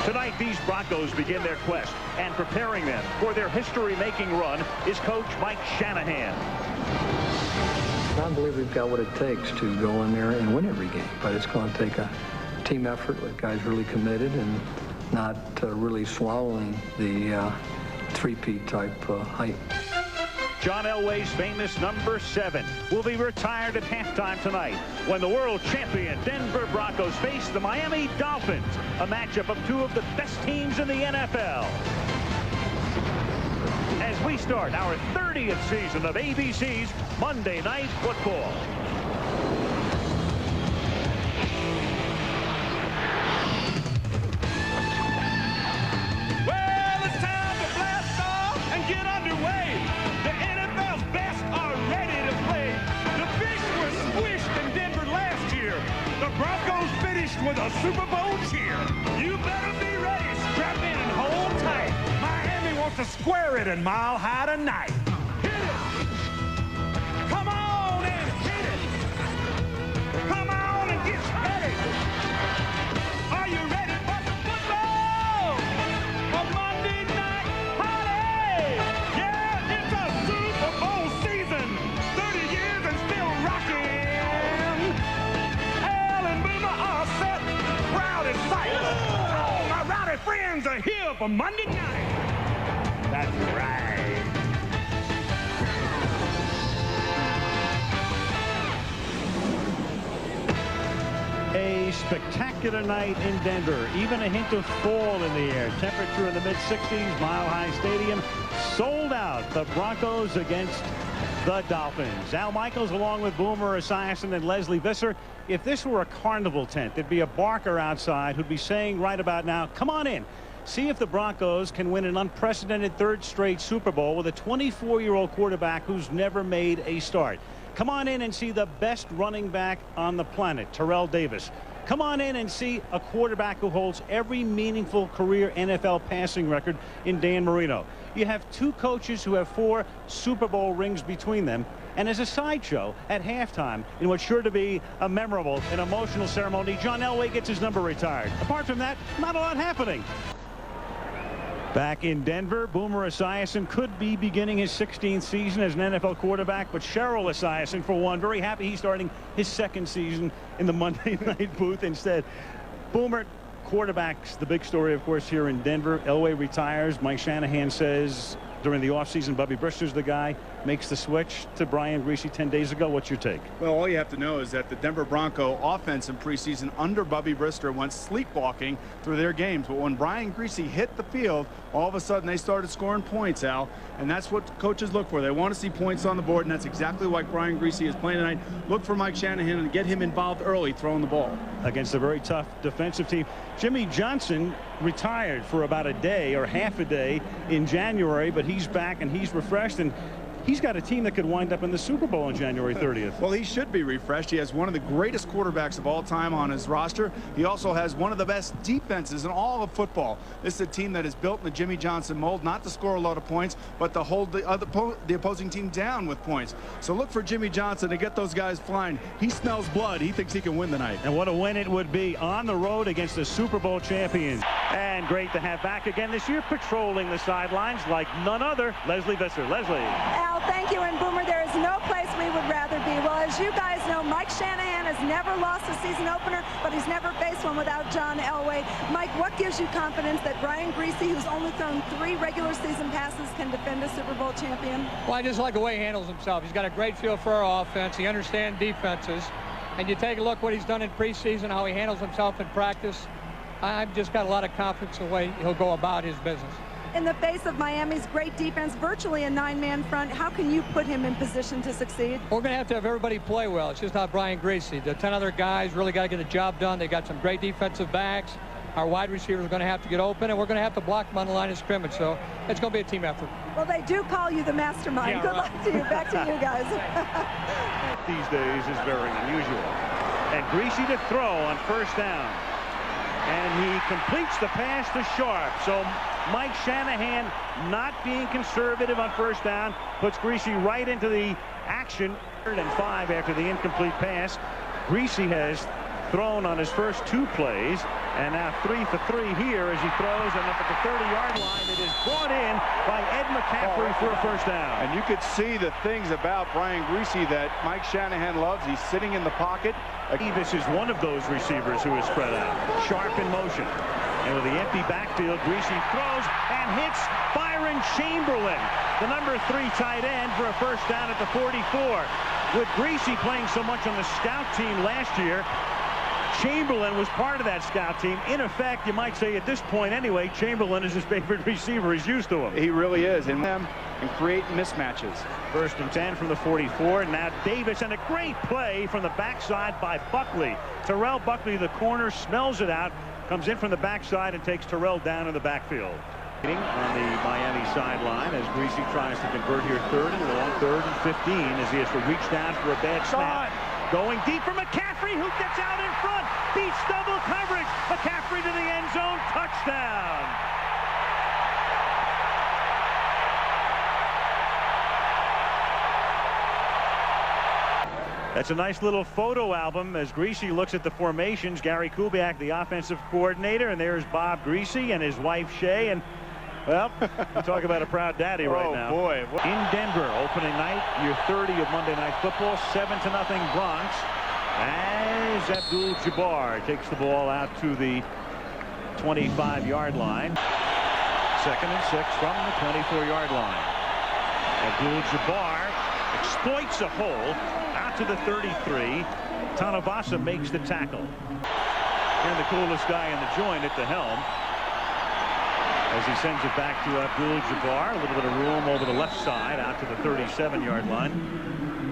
Tonight, these Broncos begin their quest, and preparing them for their history-making run is Coach Mike Shanahan. I believe we've got what it takes to go in there and win every game, but it's going to take a team effort with guys really committed and not really swallowing the three-peat type hype. John Elway's famous number 7 will be retired at halftime tonight when the world champion Denver Broncos face the Miami Dolphins, a matchup of two of the best teams in the NFL. As we start our 30th season of ABC's Monday Night Football. Well, it's time to blast off and get underway. The NFL's best are ready to play. The fish were squished in Denver last year. The Broncos finished with a Super Bowl cheer. You better be ready. Strap in and hold tight. Miami wants to square it in Mile High tonight. Hit it. Come on and hit it. Come on and get ready. Are you ready for some football? A Monday night party. Yeah, it's a Super Bowl season. 30 years and still rocking. Al and Boomer are set. Crowd is sight. All my rowdy friends are here for Monday night. That's right. A spectacular night in Denver. Even a hint of fall in the air. Temperature in the mid-60s. Mile High Stadium sold out. The Broncos against the Dolphins. Al Michaels along with Boomer Esiason and Leslie Visser. If this were a carnival tent, there'd be a barker outside who'd be saying right about now, come on in. See if the Broncos can win an unprecedented third straight Super Bowl with a 24-year-old quarterback who's never made a start. Come on in and see the best running back on the planet, Terrell Davis. Come on in and see a quarterback who holds every meaningful career NFL passing record in Dan Marino. You have two coaches who have 4 Super Bowl rings between them. And as a sideshow at halftime, in what's sure to be a memorable and emotional ceremony, John Elway gets his number retired. Apart from that, not a lot happening. Back in Denver, Boomer Esiason could be beginning his 16th season as an NFL quarterback, but Cheryl Esiason, for one, very happy he's starting his 2nd season in the Monday night booth instead. Boomer, quarterbacks, the big story, of course, here in Denver. Elway retires. Mike Shanahan says during the offseason, Bubby Brister's the guy, makes the switch to Brian Griese 10 days ago. What's your take? Well, all you have to know is that the Denver Bronco offense in preseason under Bubby Brister went sleepwalking through their games. But when Brian Griese hit the field, all of a sudden they started scoring points, Al. And that's what coaches look for. They want to see points on the board, and that's exactly why Brian Griese is playing tonight. Look for Mike Shanahan and get him involved early throwing the ball. Against a very tough defensive team. Jimmy Johnson retired for about a day or half a day in January, but he's back and he's refreshed, and he's got a team that could wind up in the Super Bowl on January 30th. Well, he should be refreshed. He has one of the greatest quarterbacks of all time on his roster. He also has one of the best defenses in all of football. This is a team that is built in the Jimmy Johnson mold, not to score a lot of points, but to hold the opposing team down with points. So look for Jimmy Johnson to get those guys flying. He smells blood. He thinks he can win tonight. And what a win it would be on the road against the Super Bowl champions. And great to have back again this year, patrolling the sidelines like none other, Leslie Visser. Leslie. Al, thank you. And Boomer, there is no place we would rather be. Well, as you guys know, Mike Shanahan has never lost a season opener, but he's never faced one without John Elway. Mike, what gives you confidence that Brian Griese, who's only thrown 3 regular season passes, can defend a Super Bowl champion? Well, I just like the way he handles himself. He's got a great feel for our offense. He understands defenses. And you take a look what he's done in preseason, how he handles himself in practice. I've just got a lot of confidence in the way he'll go about his business. In the face of Miami's great defense, virtually a 9-man front, how can you put him in position to succeed? We're going to have everybody play well. It's just not Brian Griese. The 10 other guys really got to get the job done. They got some great defensive backs. Our wide receivers are going to have to get open, and we're going to have to block them on the line of scrimmage. So it's going to be a team effort. Well, they do call you the mastermind. Yeah, Good right. luck to you. Back to you guys. These days is very unusual. And Griese to throw on first down. And he completes the pass to Sharp. So Mike Shanahan, not being conservative on first down, puts Griese right into the action. 3rd and 5 after the incomplete pass. Griese has thrown on his first 2 plays And now 3 for 3 here as he throws, and up at the 30-yard line, it is brought in by Ed McCaffrey for a first down. And you could see the things about Brian Griese that Mike Shanahan loves. He's sitting in the pocket. Davis is one of those receivers who is spread out, sharp in motion. And with the empty backfield, Griese throws and hits Byron Chamberlain, the number 3 tight end, for a first down at the 44. With Griese playing so much on the scout team last year, Chamberlain was part of that scout team. In effect, you might say at this point anyway, Chamberlain is his favorite receiver. He's used to him. He really is. And create mismatches. First and 10 from the 44. Now Davis, and a great play from the backside by Buckley. Terrell Buckley, the corner, smells it out, comes in from the backside and takes Terrell down in the backfield. On the Miami sideline as Griese tries to convert here third and long, 3rd and 15 as he has to reach down for a bad snap. Going deep for McCaffrey, who gets out in front, beats double coverage. McCaffrey to the end zone, touchdown. That's a nice little photo album as Griese looks at the formations. Gary Kubiak, the offensive coordinator, and there's Bob Griese and his wife Shay. And well, you talk about a proud daddy right now. Oh boy! In Denver, opening night, year 30 of Monday Night Football, 7-0 Bronx. As Abdul-Jabbar takes the ball out to the 25-yard line. 2nd and 6 from the 24-yard line. Abdul-Jabbar exploits a hole out to the 33. Tanavasa makes the tackle. And the coolest guy in the joint at the helm as he sends it back to Abdul-Jabbar. A little bit of room over the left side out to the 37-yard line.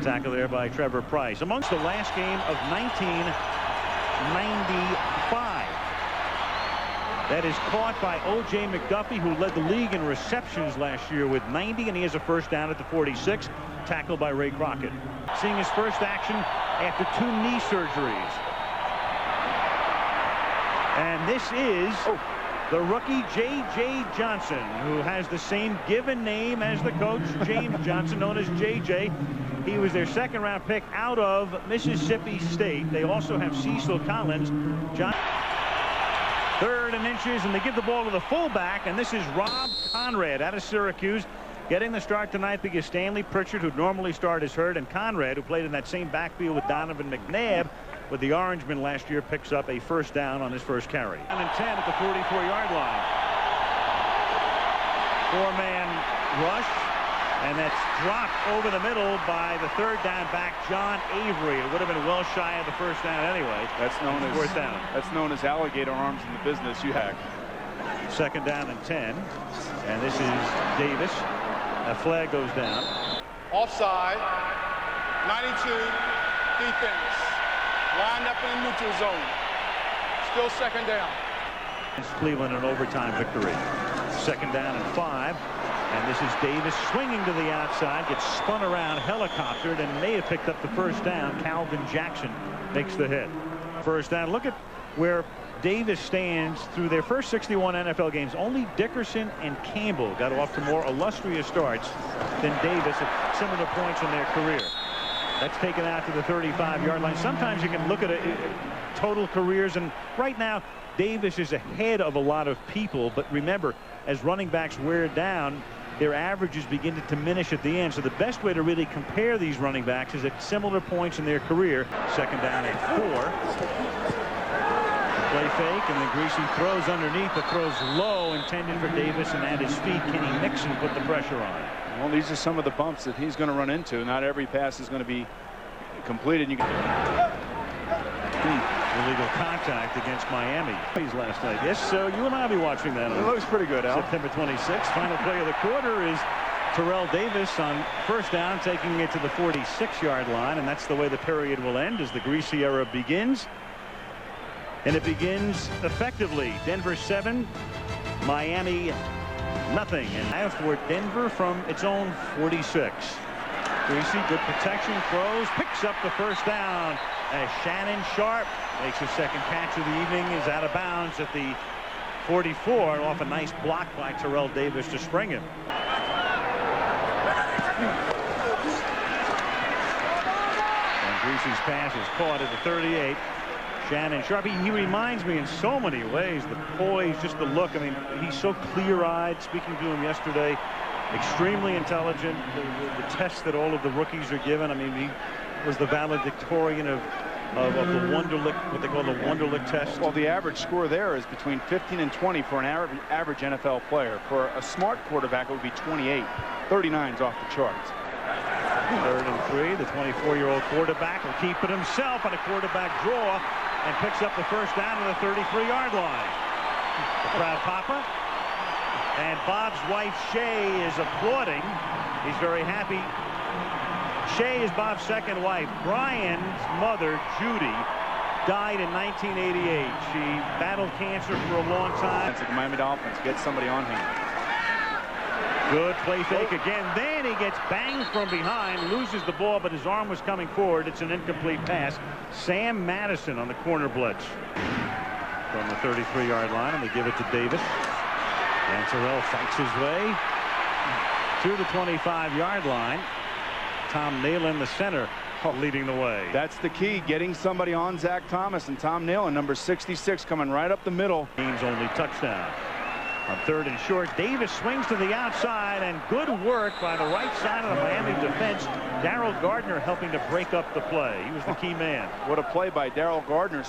Tackle there by Trevor Price. Amongst the last game of 1995. That is caught by O.J. McDuffie, who led the league in receptions last year with 90, and he has a first down at the 46. Tackled by Ray Crockett. Seeing his first action after 2 knee surgeries. And this is the rookie J.J. Johnson, who has the same given name as the coach, James Johnson, known as J.J. He was their 2nd-round pick out of Mississippi State. They also have Cecil Collins. 3rd and inches, and they give the ball to the fullback, and this is Rob Conrad out of Syracuse, getting the start tonight because Stanley Pritchard, who normally started, is hurt, and Conrad, who played in that same backfield with Donovan McNabb with the Orangemen last year, picks up a first down on his first carry. 1 and 10 at the 44-yard line. 4-man rush, and that's dropped over the middle by the 3rd down back, John Avery. It would have been well shy of the first down anyway. That's known as 4th down. That's known as alligator arms in the business. You hack. 2nd down and 10, and this is Davis. A flag goes down. Offside. 92 defense. Lined up in the neutral zone. Still 2nd down. It's Cleveland an overtime victory. 2nd down and 5. And this is Davis swinging to the outside, gets spun around, helicoptered, and may have picked up the first down. Calvin Jackson makes the hit. First down. Look at where Davis stands through their first 61 NFL games. Only Dickerson and Campbell got off to more illustrious starts than Davis at similar points in their career. That's taken out to the 35-yard line. Sometimes you can look at total careers, and right now Davis is ahead of a lot of people. But remember, as running backs wear down, their averages begin to diminish at the end. So the best way to really compare these running backs is at similar points in their career. 2nd down and 4. Play fake, and then Griese throws underneath, but throws low, intended for Davis, and at his feet, Kenny Mixon put the pressure on. Well, these are some of the bumps that he's going to run into. Not every pass is going to be completed. You can illegal contact against Miami last night. Yes, so you and I will be watching that. It looks pretty good, Al. September 26th. Final play of the quarter is Terrell Davis on first down, taking it to the 46-yard line, and that's the way the period will end as the Griese era begins. And it begins effectively. Denver 7, Miami nothing. And now for Denver from its own 46. Griese, good protection, throws, picks up the first down as Shannon Sharp makes his 2nd catch of the evening, is out of bounds at the 44, and off a nice block by Terrell Davis to spring him. And Griese's pass is caught at the 38. Shannon Sharp. He reminds me in so many ways, the poise, just the look. I mean, he's so clear-eyed. Speaking to him yesterday, extremely intelligent. The test that all of the rookies are given. I mean, he was the valedictorian of the Wonderlic, what they call the Wonderlic test. Well, the average score there is between 15 and 20 for an average NFL player. For a smart quarterback, it would be 28. 39's off the charts. 3rd and 3. The 24-year-old quarterback will keep it himself on a quarterback draw and picks up the first down to the 33-yard line. The proud papa. And Bob's wife, Shay, is applauding. He's very happy. Shay is Bob's second wife. Brian's mother, Judy, died in 1988. She battled cancer for a long time. The Miami Dolphins get somebody on him. Good play fake again. Then he gets banged from behind, loses the ball, but his arm was coming forward. It's an incomplete pass. Sam Madison on the corner blitz from the 33-yard line, and they give it to Davis. Ganserel fights his way to the 25-yard line. Tom Nalen, the center, leading the way. That's the key, getting somebody on Zach Thomas, and Tom Nalen, number 66, coming right up the middle. Team's only touchdown. On 3rd and short, Davis swings to the outside, and good work by the right side of the Miami defense. Darrell Gardner helping to break up the play. He was the key man. What a play by Darrell Gardner.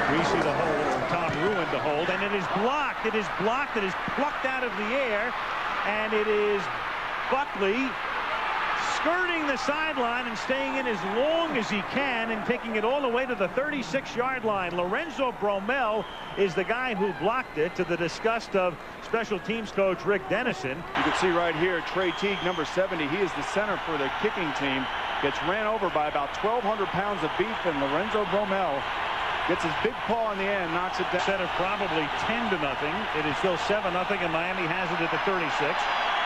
Greasy to hold, Tom Ruin to hold, and it is blocked. It is blocked. It is plucked out of the air, and it is Buckley skirting the sideline and staying in as long as he can and taking it all the way to the 36-yard line. Lorenzo Bromell is the guy who blocked it, to the disgust of special teams coach Rick Dennison. You can see right here, Trey Teague, number 70. He is the center for the kicking team. Gets ran over by about 1,200 pounds of beef, and Lorenzo Bromell gets his big paw in the end, knocks it down. Instead of probably 10-0, it is still 7-0, and Miami has it at the 36.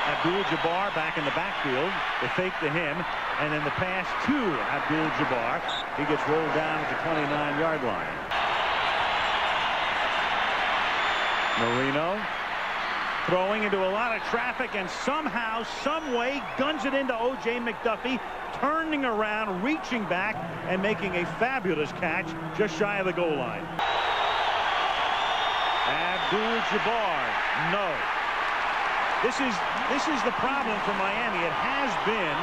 Abdul-Jabbar back in the backfield. The fake to him, and then the pass to Abdul-Jabbar. He gets rolled down at the 29-yard line. Marino throwing into a lot of traffic, and somehow, some way, guns it into O.J. McDuffie, turning around, reaching back, and making a fabulous catch just shy of the goal line. Abdul-Jabbar, no. This is the problem for Miami. It has been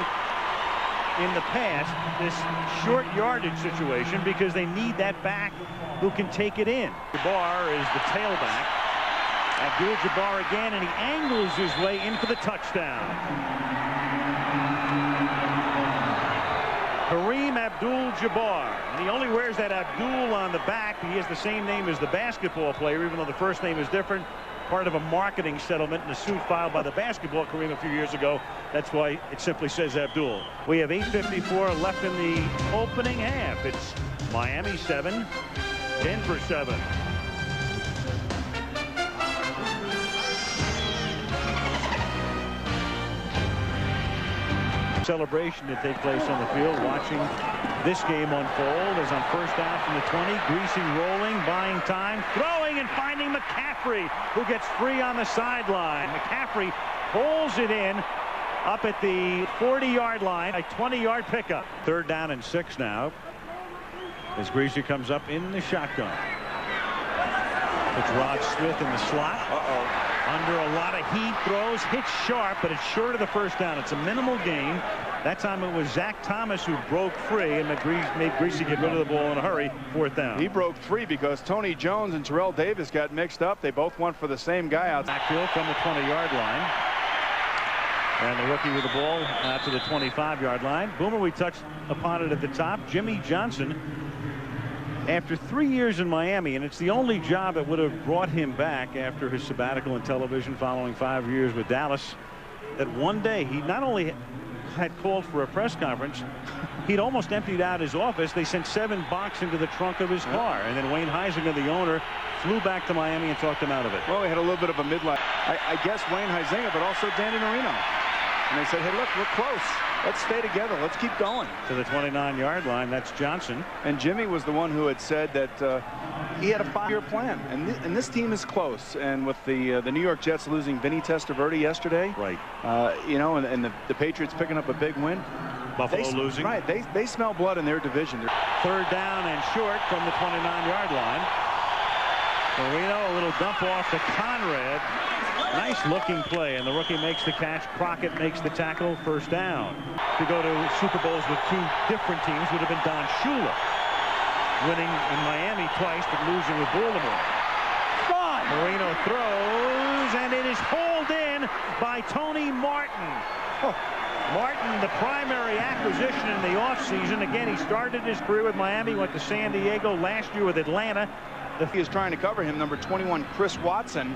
in the past, this short yardage situation, because they need that back who can take it in. Jabbar is the tailback. Abdul-Jabbar again, and he angles his way in for the touchdown. Kareem Abdul-Jabbar. And he only wears that Abdul on the back. He has the same name as the basketball player, even though the first name is different. Part of a marketing settlement in a suit filed by the basketball Kareem a few years ago. That's why it simply says Abdul. We have 8:54 left in the opening half. It's Miami 7, Denver 7. Celebration to take place on the field. Watching this game unfold as on first down from the 20, Greasy rolling, buying time, throwing, and finding McCaffrey, who gets free on the sideline. McCaffrey pulls it in up at the 40-yard line, a 20-yard pickup. 3rd down and 6 now as Greasy comes up in the shotgun. Puts Rod Smith in the slot. Under a lot of heat, throws, hits sharp, but it's short of the first down. It's a minimal gain. That time it was Zach Thomas who broke free and made Greasy get rid of the ball in a hurry. 4th down. He broke free because Tony Jones and Terrell Davis got mixed up. They both went for the same guy out. Backfield from the 20-yard line. And the rookie with the ball out to the 25-yard line. Boomer, we touched upon it at the top. Jimmy Johnson, after 3 years in Miami, and it's the only job that would have brought him back after his sabbatical in television following 5 years with Dallas, that one day he not only had called for a press conference, he'd almost emptied out his office. They sent $7 into the trunk of his car, and then Wayne Huizenga, the owner, flew back to Miami and talked him out of it. Well, we had a little bit of a midlife. I guess Wayne Huizenga, but also Danny Marino. And they said, hey, look, we're close. Let's stay together. Let's keep going. To the 29-yard line. That's Johnson. And Jimmy was the one who had said that he had a 5-year plan. And this team is close. And with the New York Jets losing Vinny Testaverde yesterday, right? You know, and the Patriots picking up a big win, Buffalo losing. Right, they smell blood in their division. Third down and short from the 29-yard line. Marino, a little dump off to Conrad. Nice looking play, and the rookie makes the catch. Crockett makes the tackle. First down. To go to Super Bowls with two different teams would have been Don Shula, winning in Miami twice but losing with Baltimore. Marino throws, and it is hauled in by Tony Martin. Martin, the primary acquisition in the offseason. Again, he started his career with Miami, went to San Diego last year with Atlanta. He is trying to cover him, number 21, Chris Watson.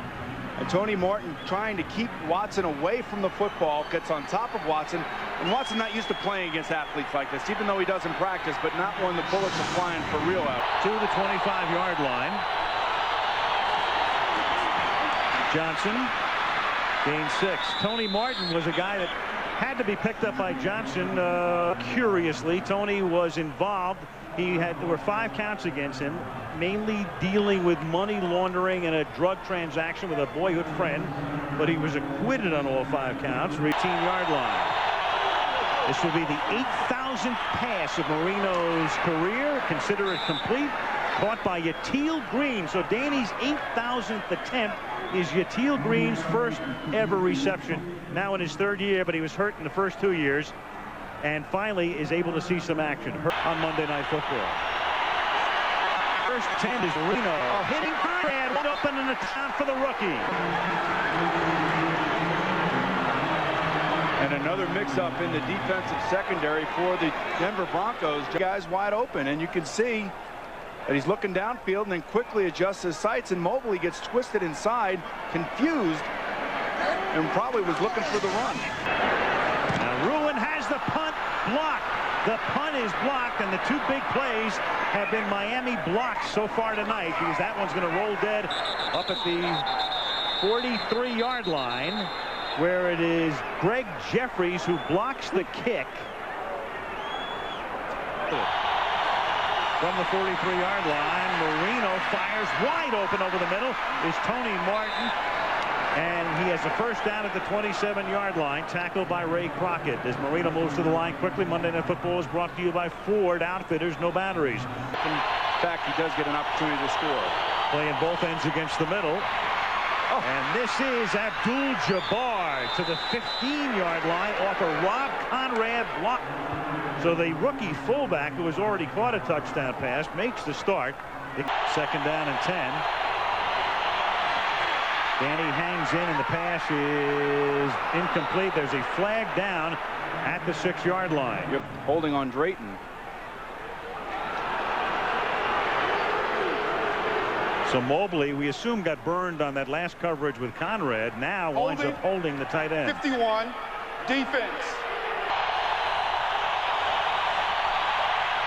And Tony Martin trying to keep Watson away from the football, gets on top of Watson. And Watson not used to playing against athletes like this, even though he does in practice, but not when the bullets are flying for real out. To the 25-yard line. Johnson gained 6. Tony Martin was a guy that had to be picked up by Johnson. Curiously, Tony was involved. There were 5 counts against him, mainly dealing with money laundering and a drug transaction with a boyhood friend, but he was acquitted on all 5 counts. 18-yard line. This will be the 8,000th pass of Marino's career. Consider it complete. Caught by Yatil Green. So Danny's 8,000th attempt is Yatil Green's first ever reception. Now in his 3rd year, but he was hurt in the first 2 years. And finally is able to see some action on Monday Night Football. First 10 is Marino hitting Conrad, wide open in the town for the rookie. And another mix-up in the defensive secondary for the Denver Broncos. Guys wide open, and you can see that he's looking downfield and then quickly adjusts his sights, and Mobley gets twisted inside, confused, and probably was looking for the run. Now Ruin has the punt blocked. The punt is blocked, and the 2 big plays have been Miami blocks so far tonight, because that one's going to roll dead up at the 43-yard line, where it is Greg Jeffries who blocks the kick. From the 43-yard line, Marino fires wide open over the middle is Tony Martin. And he has a first down at the 27-yard line, tackled by Ray Crockett. As Marino moves to the line quickly, Monday Night Football is brought to you by Ford Outfitters, no batteries. In fact, he does get an opportunity to score. Playing both ends against the middle. And this is Abdul-Jabbar to the 15-yard line off a Rob Conrad block. So the rookie fullback, who has already caught a touchdown pass, makes the start. Second down and 10. Danny hangs in, and the pass is incomplete. There's a flag down at the 6-yard line. Holding on Drayton. So Mobley, we assume, got burned on that last coverage with Conrad. Now winds up holding the tight end. 51, defense.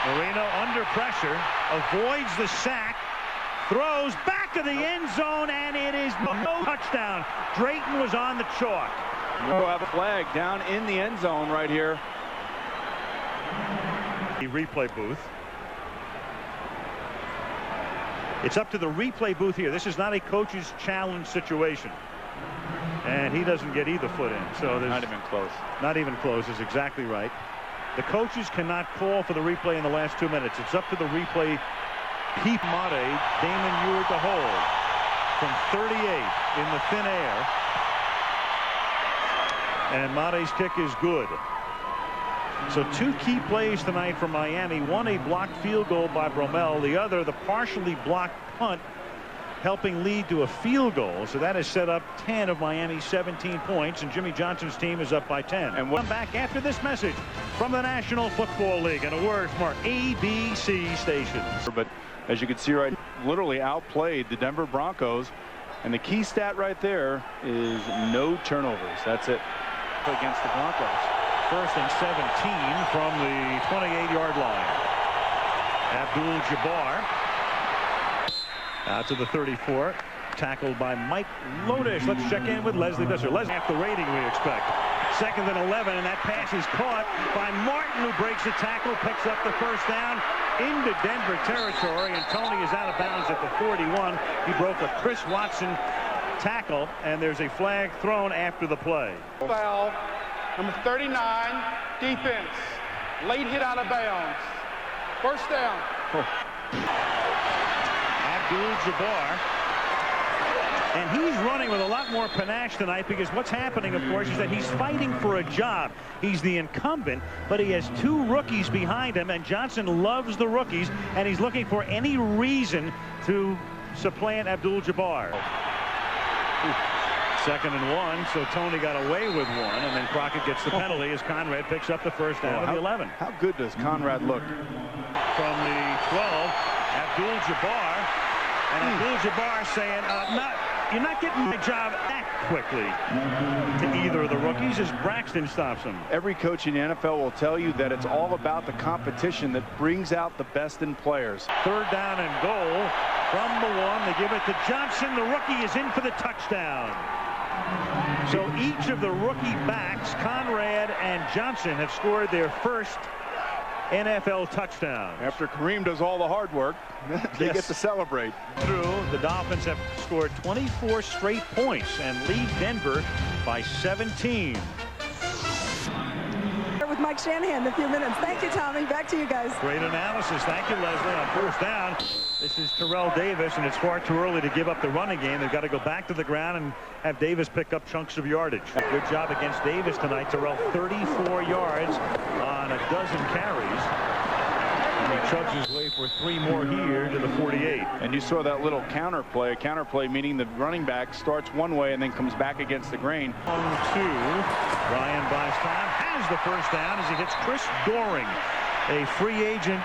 Marino under pressure, avoids the sack, throws back of the end zone, and it is no touchdown. Drayton was on the chalk. We'll have a flag down in the end zone right here. The replay booth. It's up to the replay booth here. This is not a coach's challenge situation. And he doesn't get either foot in. So there's not even close. Not even close is exactly right. The coaches cannot call for the replay in the last 2 minutes. It's up to the replay. Pete Mate, Damon Ewert to hold from 38 in the thin air. And Mate's kick is good. So 2 key plays tonight for Miami. One, a blocked field goal by Bromell. The other, the partially blocked punt, helping lead to a field goal. So that has set up 10 of Miami's 17 points, and Jimmy Johnson's team is up by 10. And we'll come back after this message from the National Football League and a word from our ABC stations. But as you can see, right, literally outplayed the Denver Broncos, and the key stat right there is no turnovers. That's it against the Broncos. First and 17 from the 28-yard line. Abdul-Jabbar out to the 34, tackled by Mike Lodish. Let's check in with Leslie Visser. Leslie, half the rating we expect. Second and 11, and that pass is caught by Martin, who breaks the tackle, picks up the first down into Denver territory, and Tony is out of bounds at the 41. He broke a Chris Watson tackle, and there's a flag thrown after the play. Foul, number 39, defense. Late hit out of bounds. First down. Abdul-Jabbar. And he's running with a lot more panache tonight because what's happening, of course, is that he's fighting for a job. He's the incumbent, but he has two rookies behind him, and Johnson loves the rookies, and he's looking for any reason to supplant Abdul-Jabbar. 2nd and 1, so Tony got away with one, and then Crockett gets the penalty as Conrad picks up the first down of the 11. How good does Conrad look? From the 12, Abdul-Jabbar, and Abdul-Jabbar saying, you're not getting my job that quickly to either of the rookies as Braxton stops him. Every coach in the NFL will tell you that it's all about the competition that brings out the best in players. 3rd down and goal from the 1. They give it to Johnson. The rookie is in for the touchdown. So each of the rookie backs, Conrad and Johnson, have scored their first NFL touchdown. After Kareem does all the hard work, they get to celebrate. The Dolphins have scored 24 straight points and lead Denver by 17. With Mike Shanahan in a few minutes. Thank you, Tommy. Back to you guys. Great analysis. Thank you, Leslie. On first down, this is Terrell Davis, and it's far too early to give up the running game. They've got to go back to the ground and have Davis pick up chunks of yardage. Good job against Davis tonight. Terrell 34 yards on a dozen carries. And he chugs his way for 3 more here to the 48. And you saw that little counterplay. A counterplay meaning the running back starts one way and then comes back against the grain. 1-2. Ryan buys time. Has the first down as he hits Chris Doring, a free agent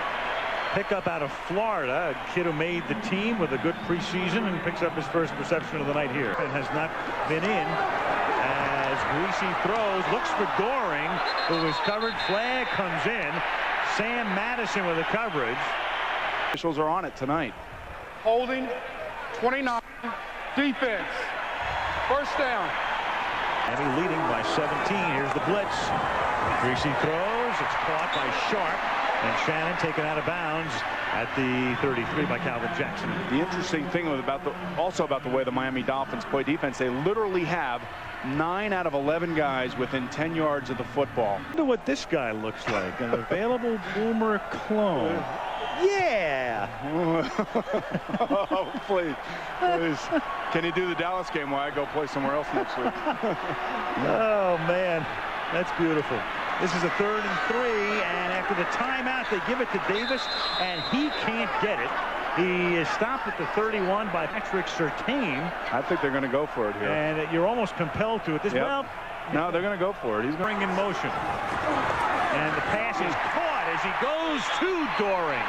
pickup out of Florida, a kid who made the team with a good preseason and picks up his first reception of the night here. And has not been in as Greasy throws, looks for Doring, who is covered. Flag comes in. Sam Madison with the coverage. Officials are on it tonight. Holding. 29. Defense. First down. And he leading by 17. Here's the blitz. Greasy throws. It's caught by Sharp. And Shannon taken out of bounds at the 33 by Calvin Jackson. The interesting thing also about the way the Miami Dolphins play defense, they literally have 9 out of 11 guys within 10 yards of the football. I wonder what this guy looks like. An available Boomer clone. Yeah. Oh, please. Can he do the Dallas game while I go play somewhere else next week? Oh, man. That's beautiful. This is a 3rd and 3, and after the timeout, they give it to Davis, and he can't get it. He is stopped at the 31 by Patrick Surtain. I think they're going to go for it here. And you're almost compelled to at this. Yep. Well, no, they're going to go for it. He's going in motion. And the pass is caught as he goes to Doring.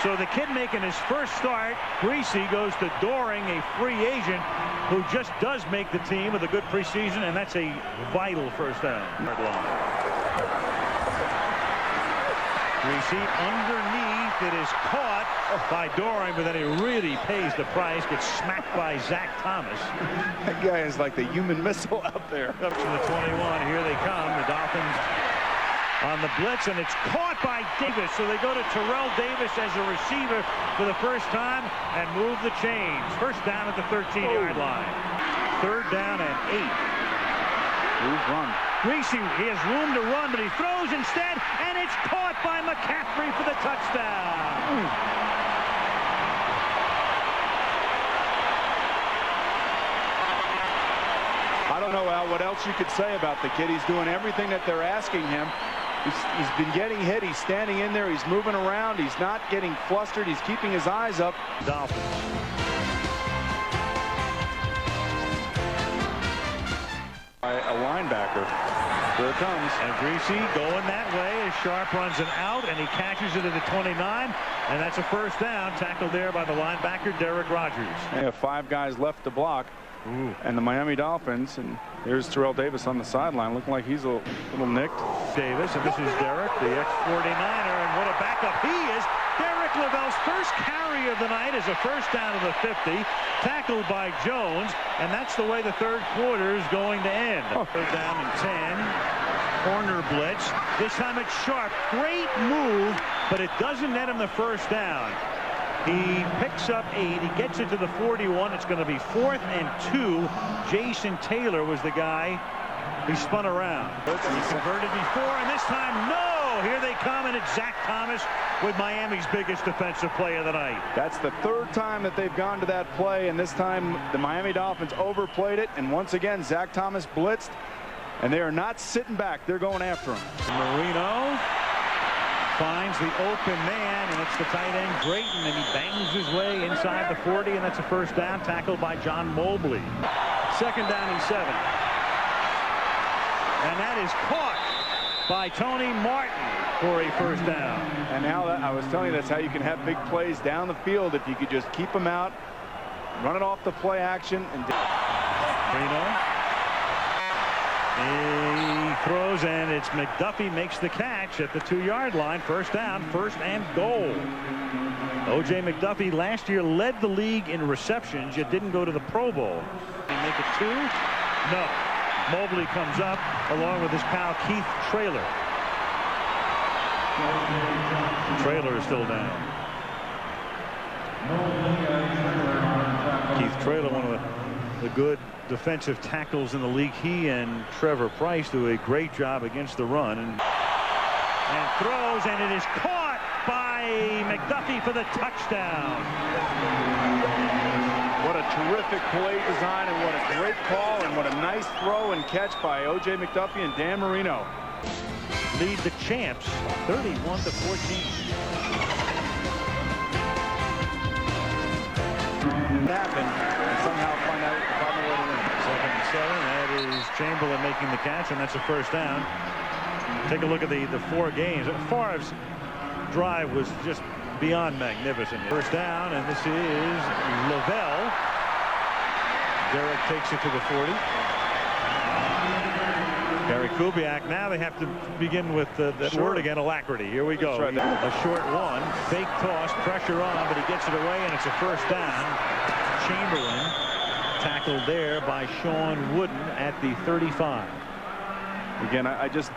So the kid making his first start, Greasy, goes to Doring, a free agent who just does make the team with a good preseason, and that's a vital first down. Greasy underneath. It is caught by Doring, but then he really pays the price. Gets smacked by Zach Thomas. That guy is like the human missile out there. Up to the 21. Here they come. The Dolphins on the blitz, and it's caught by Davis. So they go to Terrell Davis as a receiver for the first time and move the chains. First down at the 13-yard line. 3rd down and 8. Move run. Greasy, he has room to run, but he throws instead, and it's caught by McCaffrey for the touchdown. I don't know, Al, what else you could say about the kid. He's doing everything that they're asking him. He's been getting hit. He's standing in there. He's moving around. He's not getting flustered. He's keeping his eyes up. Dolphins. A linebacker. Here it comes. And Greasy going that way as Sharp runs it out, and he catches it at the 29, and that's a first down. Tackled there by the linebacker, Derek Rogers. They have 5 guys left to block. Ooh. And the Miami Dolphins, and here's Terrell Davis on the sideline, looking like he's a little nicked. Davis, and this is Derek, the ex-49er, and what a backup he is. Derek Lavell's first carry of the night is a first down to the 50, tackled by Jones, and that's the way the 3rd quarter is going to end. 3rd down and 10, corner blitz. This time it's Sharp. Great move, but it doesn't net him the first down. He picks up 8. He gets it to the 41. It's going to be 4th and 2. Jason Taylor was the guy who spun around. He converted before, and this time, no! Oh, here they come, and it's Zach Thomas with Miami's biggest defensive play of the night. That's the third time that they've gone to that play, and this time the Miami Dolphins overplayed it, and once again Zach Thomas blitzed, and they are not sitting back. They're going after him. Marino finds the open man, and it's the tight end Drayton, and he bangs his way inside the 40, and that's a first down, tackled by John Mobley. Second down and 7. And that is caught by Tony Martin for a first down. And now I was telling you, that's how you can have big plays down the field if you could just keep them out, run it off the play action, and Marino. He throws, and it's McDuffie makes the catch at the 2-yard line. First down, first and goal. O.J. McDuffie last year led the league in receptions, yet didn't go to the Pro Bowl. They make it 2? No. Mobley comes up along with his pal Keith Traylor. Traylor is still down. Keith Traylor, one of the good defensive tackles in the league. He and Trevor Price do a great job against the run, and throws, and it is caught by McDuffie for the touchdown. What a terrific play design, and what a great call, and what a nice throw and catch by O.J. McDuffie and Dan Marino. Lead the champs 31-14. Happen and somehow find a way to win. Second and 7. That is Chamberlain making the catch, and that's a first down. Take a look at the 4 games. Favre's drive was just beyond magnificent. First down, and this is Lavelle. Derek takes it to the 40. Gary Kubiak. Now they have to begin with that word again, alacrity. Here we go. Right. A short one, fake toss, pressure on, but he gets it away, and it's a first down. Chamberlain tackled there by Sean Wooden at the 35. Again, I just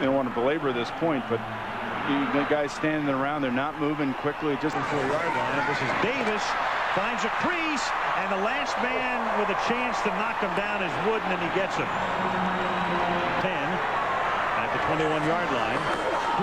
don't want to belabor this point, but the guys standing around, they're not moving quickly, just the 4-yard line. This is Davis, finds a crease, and the last man with a chance to knock him down is Wooden, and he gets him. 10 at the 21-yard line.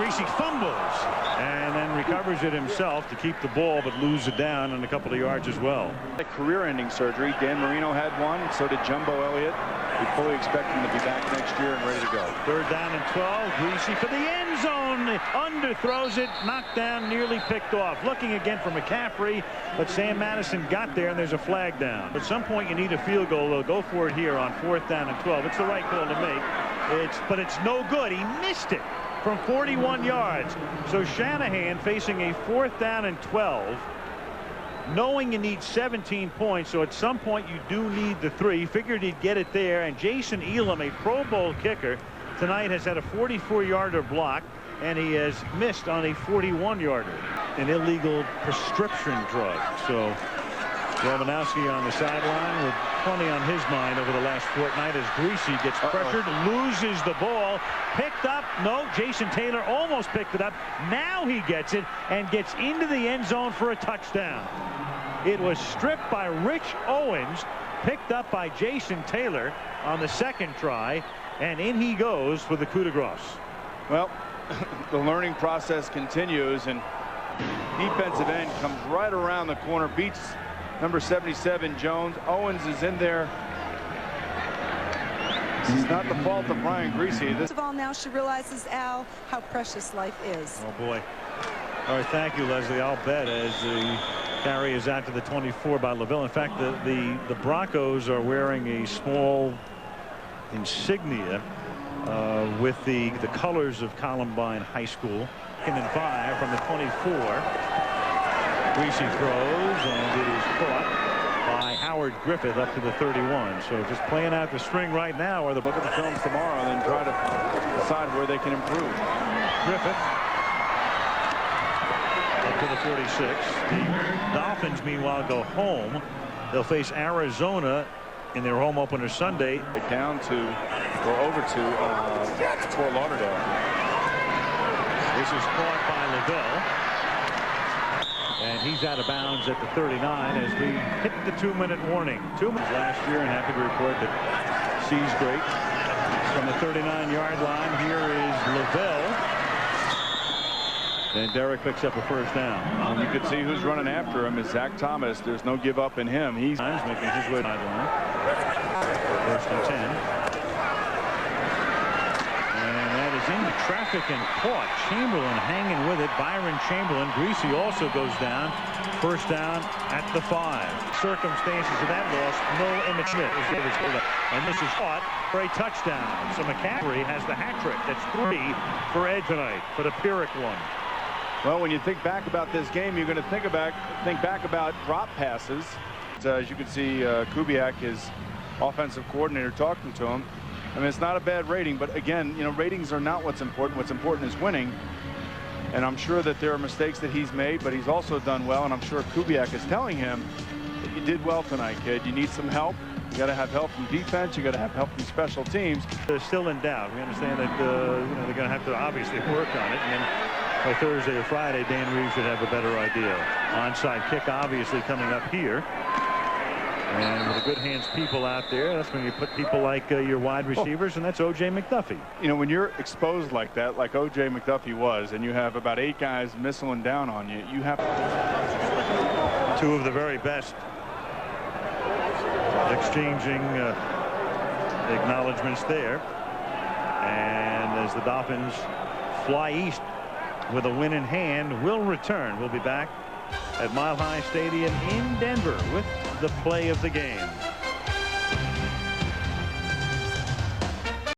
Greasy fumbles and then recovers it himself to keep the ball, but lose it down and a couple of yards as well. Career-ending surgery. Dan Marino had one, so did Jumbo Elliott. We fully expect him to be back next year and ready to go. Third down and 12. Greasy for the end zone. Underthrows it. Knocked down. Nearly picked off. Looking again for McCaffrey, but Sam Madison got there, and there's a flag down. At some point, you need a field goal. They'll go for it here on 4th down and 12. It's the right call to make. But it's no good. He missed it from 41 yards. So Shanahan facing a 4th down and 12. Knowing you need 17 points, so at some point you do need the 3. Figured he'd get it there, and Jason Elam, a Pro Bowl kicker, tonight has had a 44-yarder block, and he has missed on a 41-yarder. An illegal prescription drug. So Romanowski on the sideline with plenty on his mind over the last fortnight as Greasy gets pressured, loses the ball, picked up. No, Jason Taylor almost picked it up. Now he gets it and gets into the end zone for a touchdown. It was stripped by Rich Owens, picked up by Jason Taylor on the second try, and in he goes for the coup de grace. Well, the learning process continues, and defensive end comes right around the corner, beats number 77 Jones. Owens is in there. This is not the fault of Brian Greasy. First of all, now she realizes, Al, how precious life is. Oh boy. All right, thank you, Leslie. I'll bet as the carry is out to the 24 by Lavelle. In fact, the Broncos are wearing a small insignia with the colors of Columbine High School. 2nd and 5 from the 24. Greasy throws, and it is caught by Howard Griffith up to the 31. So just playing out the string right now, or the Look at the films tomorrow and then try to decide where they can improve. Griffith up to the 46. The Dolphins, meanwhile, go home. They'll face Arizona in their home opener Sunday. Down to, or over to Fort Lauderdale. This is caught by Lavelle. And he's out of bounds at the 39 as we hit the 2-minute warning. 2 minutes last year, and happy to report that C's great. From the 39-yard line, here is Lavelle. And Derek picks up a first down. And you can see who's running after him is Zach Thomas. There's no give up in him. He's making his way sideline. First and 10. And that is into traffic and caught. Chamberlain hanging with it. Byron Chamberlain. Greasy also goes down. First down at the 5. Circumstances of that loss, no Emmett Smith. And this is caught for a touchdown. So McCaffrey has the hat trick. That's 3 for Ed tonight, but a Pyrrhic one. Well, when you think back about this game, you're going to think back about drop passes. As you can see, Kubiak, his offensive coordinator, talking to him. I mean, it's not a bad rating, but again, you know, ratings are not what's important. What's important is winning. And I'm sure that there are mistakes that he's made, but he's also done well. And I'm sure Kubiak is telling him that you did well tonight, kid. You need some help. You got to have help from defense. You got to have help from special teams. They're still in doubt. We understand that you know, they're going to have to obviously work on it. And then by Thursday or Friday, Dan Reeves should have a better idea. Onside kick obviously coming up here. And with the good hands people out there, that's when you put people like your wide receivers, and that's O.J. McDuffie. You know, when you're exposed like that, like O.J. McDuffie was, and you have about 8 guys missiling down on you, you have 2 of the very best exchanging acknowledgments there. And as the Dolphins fly east with a win in hand, we'll return. We'll be back at Mile High Stadium in Denver with the play of the game.